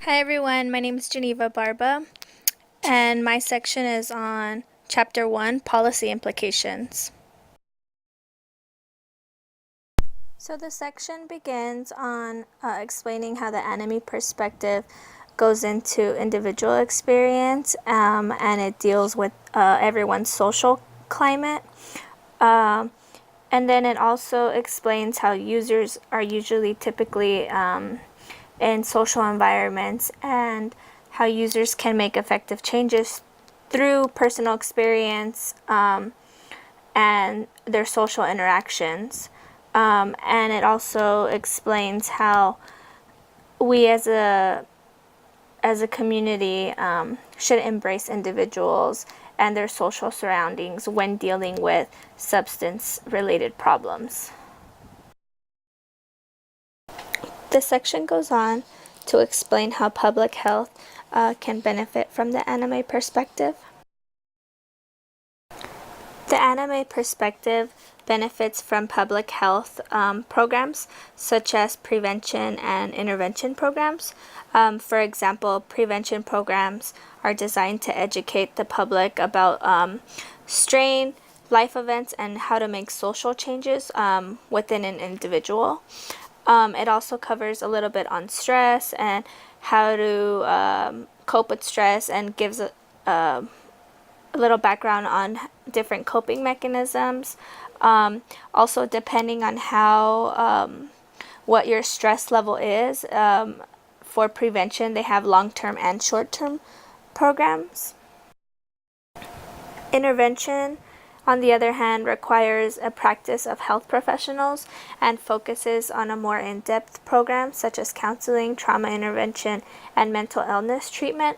Hi everyone, my name is Geneva Barba, and my section is on Chapter 1, Policy Implications. So the section begins on explaining how the enemy perspective goes into individual experience, and it deals with everyone's social climate. And then it also explains how users are usually typically in social environments and how users can make effective changes through personal experience and their social interactions. And it also explains how we as a community should embrace individuals and their social surroundings when dealing with substance related problems. This section goes on to explain how public health can benefit from the anime perspective. The anime perspective benefits from public health programs such as prevention and intervention programs. For example, prevention programs are designed to educate the public about strain, life events, and how to make social changes within an individual. It also covers a little bit on stress and how to cope with stress, and gives a little background on different coping mechanisms. Also, depending on how what your stress level is, for prevention, they have long-term and short-term programs. Intervention, on the other hand, requires a practice of health professionals and focuses on a more in-depth program such as counseling, trauma intervention, and mental illness treatment.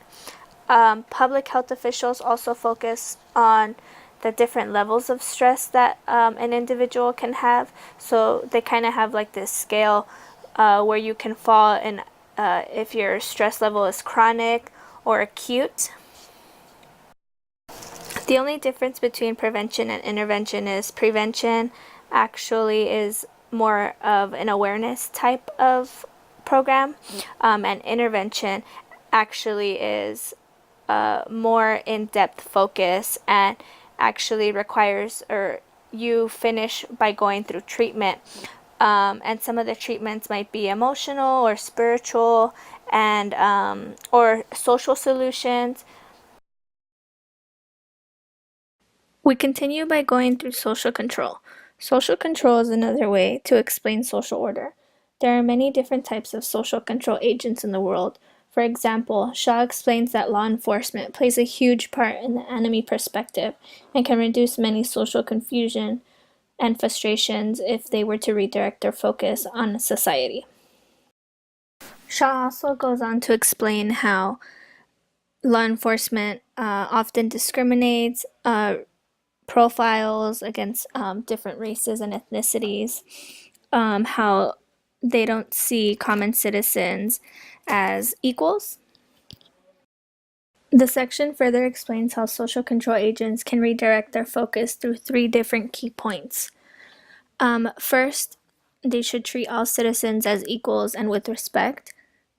Public health officials also focus on the different levels of stress that an individual can have. So they kind of have like this scale where you can fall in if your stress level is chronic or acute. The only difference between prevention and intervention is prevention actually is more of an awareness type of program, and intervention actually is more in-depth focus and actually requires or you finish by going through treatment. And some of the treatments might be emotional or spiritual and or social solutions. We continue by going through social control. Social control is another way to explain social order. There are many different types of social control agents in the world. For example, Shaw explains that law enforcement plays a huge part in the enemy perspective and can reduce many social confusion and frustrations if they were to redirect their focus on society. Shaw also goes on to explain how law enforcement often discriminates, profiles against different races and ethnicities, how they don't see common citizens as equals. The section further explains how social control agents can redirect their focus through 3 different key points. First, they should treat all citizens as equals and with respect.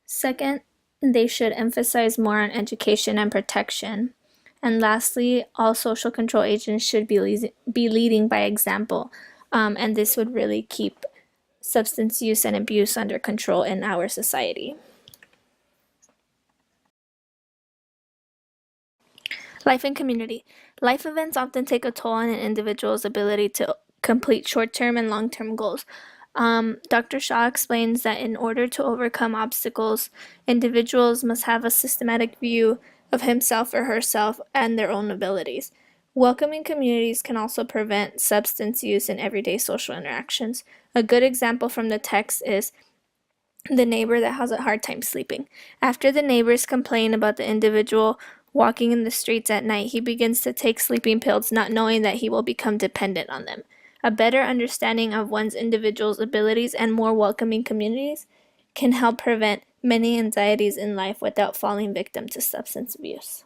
Second, they should emphasize more on education and protection. And lastly, all social control agents should be leading by example, and this would really keep substance use and abuse under control in our society. Life and community. Life events often take a toll on an individual's ability to complete short-term and long-term goals. Dr. Shaw explains that in order to overcome obstacles, individuals must have a systematic view of himself or herself and their own abilities. Welcoming communities can also prevent substance use in everyday social interactions. A good example from the text is the neighbor that has a hard time sleeping. After the neighbors complain about the individual walking in the streets at night, he begins to take sleeping pills, not knowing that he will become dependent on them. A better understanding of one's individual's abilities and more welcoming communities can help prevent many anxieties in life without falling victim to substance abuse.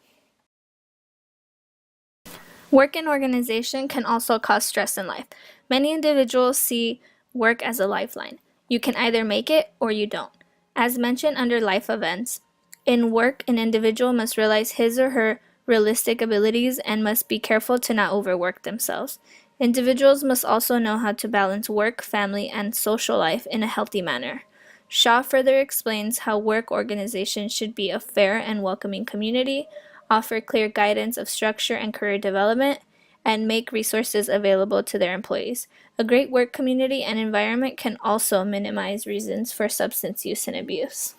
Work and organization can also cause stress in life. Many individuals see work as a lifeline. You can either make it or you don't. As mentioned under life events, In work, an individual must realize his or her realistic abilities and must be careful to not overwork themselves. Individuals must also know how to balance work, family, and social life in a healthy manner. Shaw further explains how work organizations should be a fair and welcoming community, offer clear guidance of structure and career development, and make resources available to their employees. A great work community and environment can also minimize reasons for substance use and abuse.